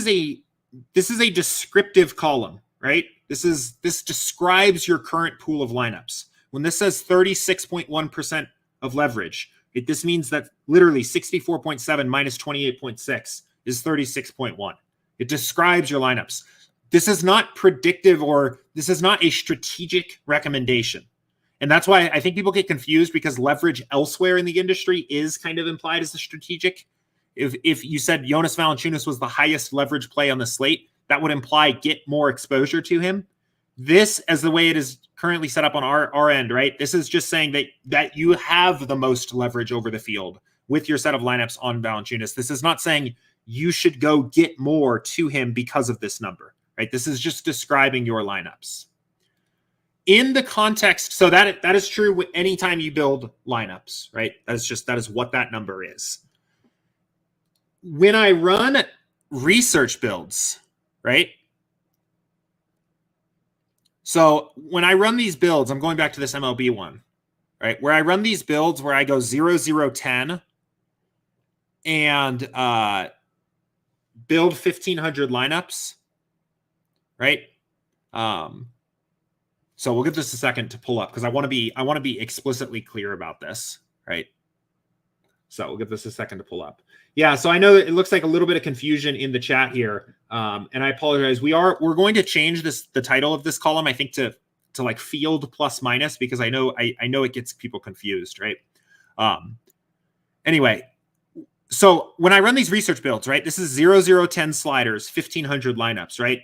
a descriptive column, right? This describes your current pool of lineups. When this says 36.1% of leverage, this means that literally 64.7 minus 28.6 is 36.1. It describes your lineups. This is not predictive, or this is not a strategic recommendation. And that's why I think people get confused, because leverage elsewhere in the industry is kind of implied as a strategic. If you said Jonas Valanciunas was the highest leverage play on the slate, that would imply get more exposure to him. This, as the way it is currently set up on our end, right? This is just saying that you have the most leverage over the field with your set of lineups on Valanciunas. This is not saying you should go get more to him because of this number, right? This is just describing your lineups. in the context, so that is true anytime you build lineups, right? That is what that number is. When I run research builds, right? So when I run these builds, I'm going back to this MLB one, right? Where I run these builds where I go 0, 0, 10 and build 1,500 lineups, right? So we'll give this a second to pull up because I want to be explicitly clear about this, right? So we'll give this a second to pull up. Yeah, so I know that it looks like a little bit of confusion in the chat here, and I apologize. We're going to change the title of this column, I think, to like field plus minus, because I know it gets people confused, right? Anyway, so when I run these research builds, right, this is 0, 0, 10 sliders, 1,500 lineups, right?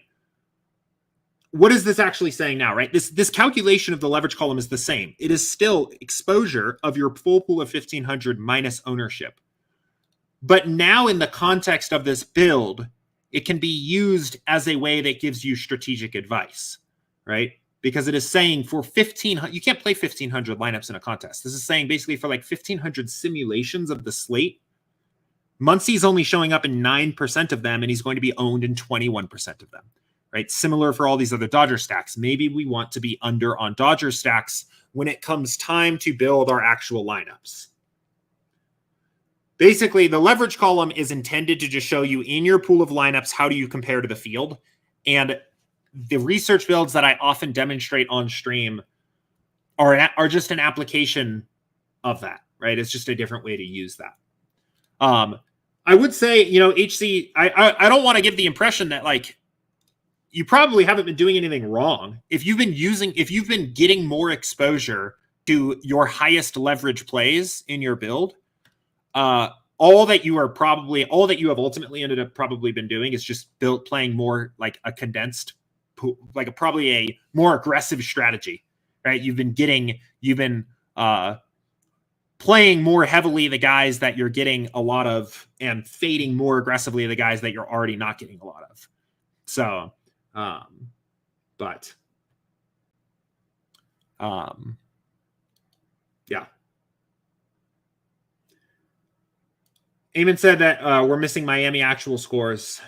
What is this actually saying now, right? This calculation of the leverage column is the same. It is still exposure of your full pool of 1,500 minus ownership. But now in the context of this build, it can be used as a way that gives you strategic advice, right? Because it is saying for 1,500, you can't play 1,500 lineups in a contest. This is saying basically for like 1,500 simulations of the slate, Muncy's only showing up in 9% of them, and he's going to be owned in 21% of them. Right? Similar for all these other Dodger stacks. Maybe we want to be under on Dodger stacks when it comes time to build our actual lineups. Basically, the leverage column is intended to just show you in your pool of lineups, how do you compare to the field? And the research builds that I often demonstrate on stream are just an application of that, right? It's just a different way to use that. I would say, HC, I don't want to give the impression that like, you probably haven't been doing anything wrong. If you've been getting more exposure to your highest leverage plays in your build, all that you have ultimately ended up probably been doing is just playing more like a condensed, like probably a more aggressive strategy, right? You've been playing more heavily the guys that you're getting a lot of and fading more aggressively the guys that you're already not getting a lot of. So, yeah. Eamon said that we're missing Miami actual scores.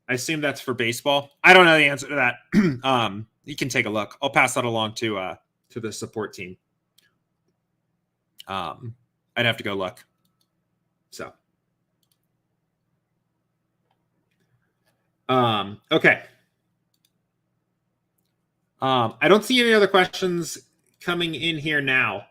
I assume that's for baseball. I don't know the answer to that. You can take a look. I'll pass that along to the support team. I'd have to go look. So, okay. I don't see any other questions coming in here now.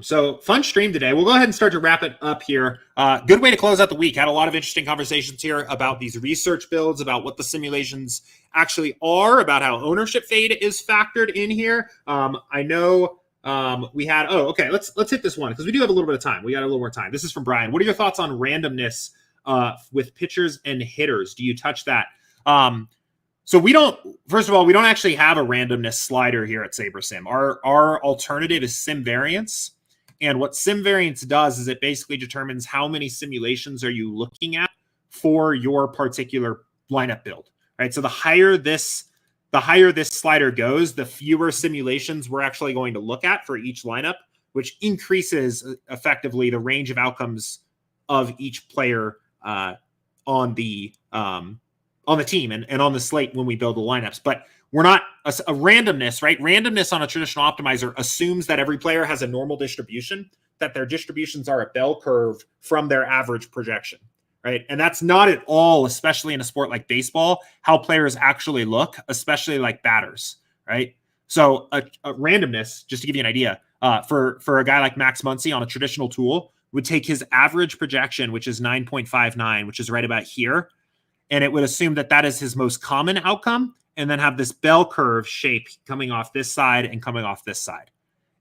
So fun stream today. We'll go ahead and start to wrap it up here. Good way to close out the week. Had a lot of interesting conversations here about these research builds, about what the simulations actually are, about how ownership fade is factored in here. I know we had, okay, let's hit this one because we do have a little bit of time. We got a little more time. This is from Brian. What are your thoughts on randomness with pitchers and hitters? Do you touch that? So first of all, we don't actually have a randomness slider here at SaberSim. Our alternative is Sim Variance. And what Sim Variance does is it basically determines how many simulations are you looking at for your particular lineup build, right? So the higher this slider goes, the fewer simulations we're actually going to look at for each lineup, which increases effectively the range of outcomes of each player on the team and on the slate when we build the lineups. But we're not a randomness, right? Randomness on a traditional optimizer assumes that every player has a normal distribution, that their distributions are a bell curve from their average projection, right? And that's not at all, especially in a sport like baseball, how players actually look, especially like batters, right? So a randomness, just to give you an idea, for a guy like Max Muncy on a traditional tool would take his average projection, which is 9.59, which is right about here, and it would assume that that is his most common outcome, and then have this bell curve shape coming off this side and coming off this side.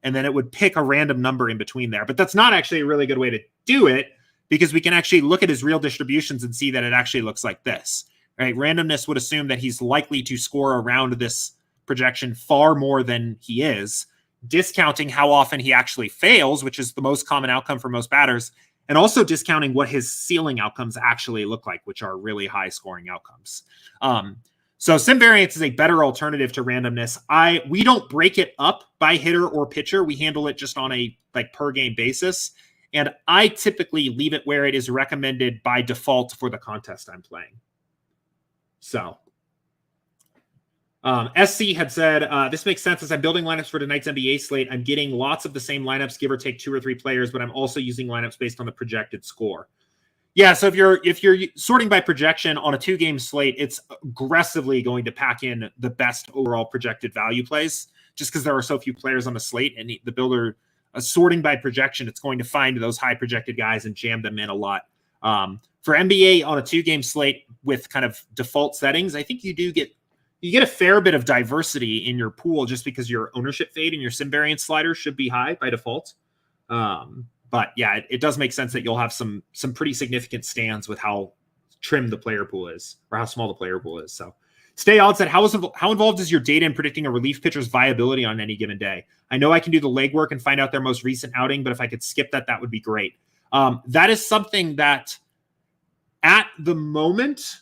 And then it would pick a random number in between there. But that's not actually a really good way to do it, because we can actually look at his real distributions and see that it actually looks like this, right? Randomness would assume that he's likely to score around this projection far more than he is, discounting how often he actually fails, which is the most common outcome for most batters, and also discounting what his ceiling outcomes actually look like, which are really high scoring outcomes. So sim variance is a better alternative to randomness. We don't break it up by hitter or pitcher. We handle it just on a per game basis. And I typically leave it where it is recommended by default for the contest I'm playing. So SC had said, this makes sense as I'm building lineups for tonight's NBA slate. I'm getting lots of the same lineups, give or take 2 or 3 players, but I'm also using lineups based on the projected score. Yeah, so if you're sorting by projection on a 2-game slate, it's aggressively going to pack in the best overall projected value plays, just because there are so few players on the slate, and the builder sorting by projection, it's going to find those high projected guys and jam them in a lot. For NBA on a 2-game slate with kind of default settings, I think you get a fair bit of diversity in your pool just because your ownership fade and your sim variance slider should be high by default. But yeah, it does make sense that you'll have some pretty significant stands with how trim the player pool is, or how small the player pool is. So Stay Odd said, how involved is your data in predicting a relief pitcher's viability on any given day? I know I can do the legwork and find out their most recent outing, but if I could skip that would be great. That is something that at the moment,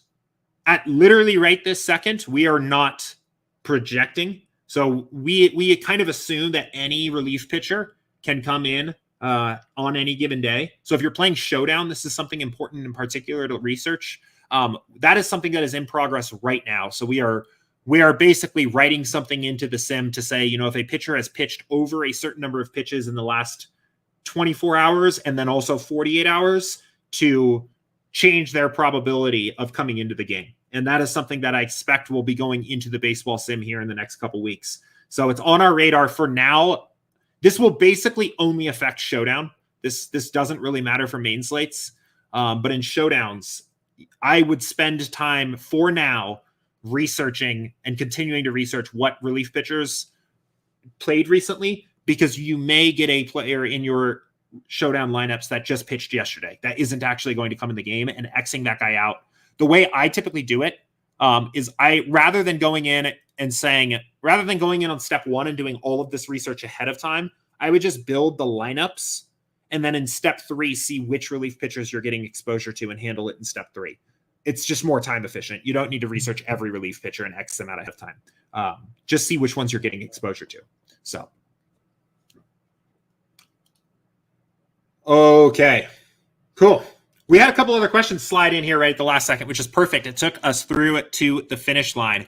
at literally right this second, we are not projecting. So we kind of assume that any relief pitcher can come in on any given day. So if you're playing Showdown, this is something important in particular to research. That is something that is in progress right now. So we are basically writing something into the sim to say, if a pitcher has pitched over a certain number of pitches in the last 24 hours and then also 48 hours to change their probability of coming into the game. And that is something that I expect will be going into the baseball sim here in the next couple weeks. So it's on our radar for now. This will basically only affect Showdown. This doesn't really matter for main slates. But in Showdowns, I would spend time for now researching and continuing to research what relief pitchers played recently, because you may get a player in your Showdown lineups that just pitched yesterday that isn't actually going to come in the game, and Xing that guy out. The way I typically do it is rather than going in on step 1 and doing all of this research ahead of time, I would just build the lineups and then in step 3, see which relief pitchers you're getting exposure to and handle it in step 3. It's just more time efficient. You don't need to research every relief pitcher and X them out ahead of time. Just see which ones you're getting exposure to. So, okay, cool. We had a couple other questions slide in here right at the last second, which is perfect. It took us through to the finish line.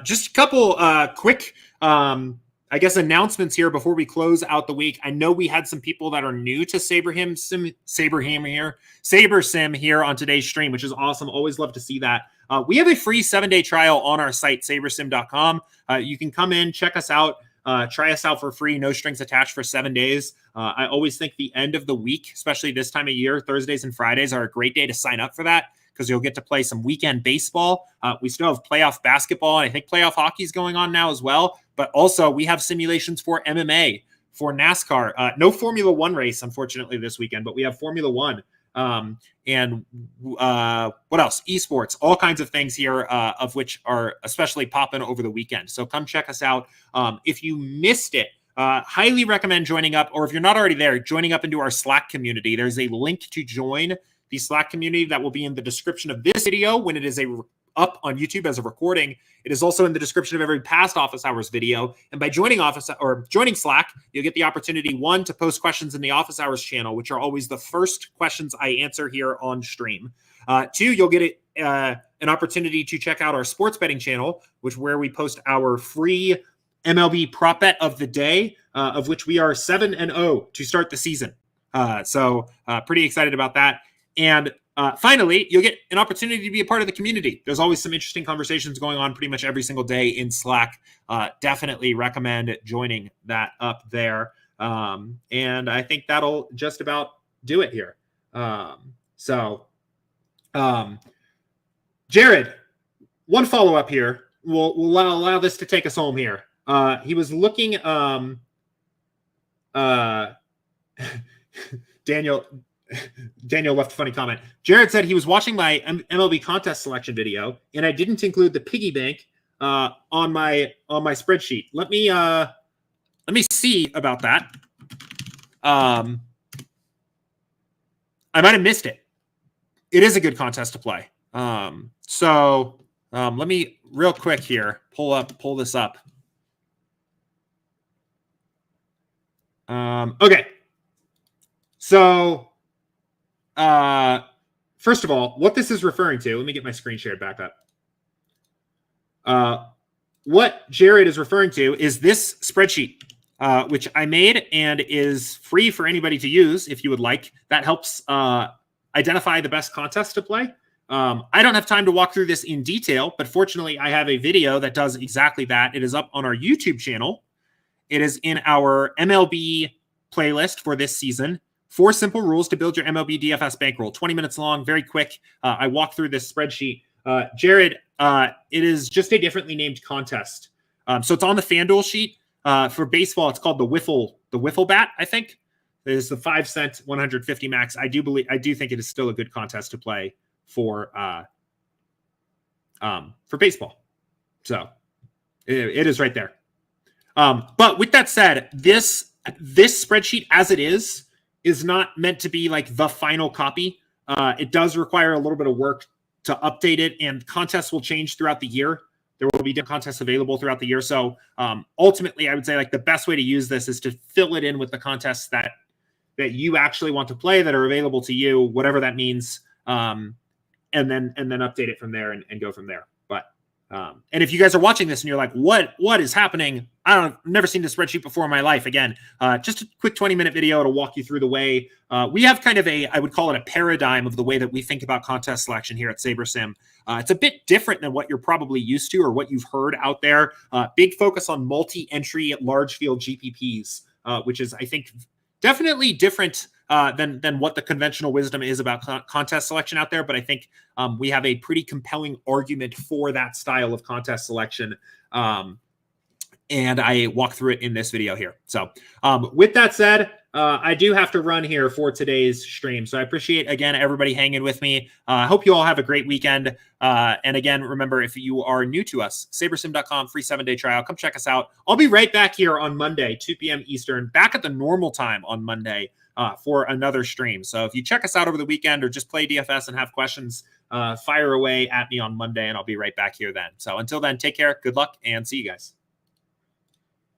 Just a couple quick, announcements here before we close out the week. I know we had some people that are new to SaberSim here on today's stream, which is awesome. Always love to see that. We have a free 7-day trial on our site, SaberSim.com. You can come in, check us out. Try us out for free, no strings attached for 7 days. I always think the end of the week, especially this time of year, Thursdays and Fridays are a great day to sign up for that because you'll get to play some weekend baseball. We still have playoff basketball, and I think playoff hockey is going on now as well. But also we have simulations for MMA, for NASCAR. No Formula One race, unfortunately, this weekend, but we have Formula One. And what else? Esports, all kinds of things here, of which are especially popping over the weekend. So come check us out. If you missed it, highly recommend joining up, or if you're not already there, joining up into our Slack community. There's a link to join the Slack community that will be in the description of this video when it is up on YouTube as a recording. It is also in the description of every past Office Hours video. And by joining Slack, you'll get the opportunity, 1, to post questions in the Office Hours channel, which are always the first questions I answer here on stream. 2, you'll get an opportunity to check out our sports betting channel, where we post our free MLB prop bet of the day, of which we are 7-0 to start the season. So pretty excited about that. And finally, you'll get an opportunity to be a part of the community. There's always some interesting conversations going on pretty much every single day in Slack. Definitely recommend joining that up there. And I think that'll just about do it here. Jared, one follow-up here. We'll allow this to take us home here. He was looking... Daniel left a funny comment. Jared said he was watching my MLB contest selection video, and I didn't include the piggy bank on my spreadsheet. Let me see about that. I might have missed it. It is a good contest to play. So Let me real quick here pull this up. Okay. So, first of all, what this is referring to, let me get my screen shared back up. What Jared is referring to is this spreadsheet, which I made and is free for anybody to use if you would like. That helps identify the best contest to play. I don't have time to walk through this in detail, but fortunately, I have a video that does exactly that. It is up on our YouTube channel. It is in our MLB playlist for this season. 4 simple rules to build your MLB DFS bankroll. 20 minutes long, very quick. I walk through this spreadsheet. Jared, it is just a differently named contest. So it's on the FanDuel sheet. For baseball, it's called the Wiffle Bat, I think. It is the 5-cent 150 max. I do think it is still a good contest to play for baseball. So it is right there. But with that said, this spreadsheet as it is not meant to be like the final copy. It does require a little bit of work to update it, and contests will change throughout the year. There will be different contests available throughout the year. So ultimately, I would say like the best way to use this is to fill it in with the contests that you actually want to play that are available to you, whatever that means, and then update it from there and go from there. But and if you guys are watching this and you're like, what is happening? I've never seen this spreadsheet before in my life. Again, just a quick 20-minute video to walk you through the way we have kind of I would call it a paradigm of the way that we think about contest selection here at SaberSim. It's a bit different than what you're probably used to or what you've heard out there. Big focus on multi-entry large field GPPs, which is, I think, definitely different than what the conventional wisdom is about contest selection out there. But I think we have a pretty compelling argument for that style of contest selection. And I walk through it in this video here. So with that said, I do have to run here for today's stream. So I appreciate, again, everybody hanging with me. I hope you all have a great weekend. And again, remember, if you are new to us, sabersim.com, free 7-day trial. Come check us out. I'll be right back here on Monday, 2 p.m. Eastern, back at the normal time on Monday for another stream. So if you check us out over the weekend or just play DFS and have questions, fire away at me on Monday, and I'll be right back here then. So until then, take care, good luck, and see you guys.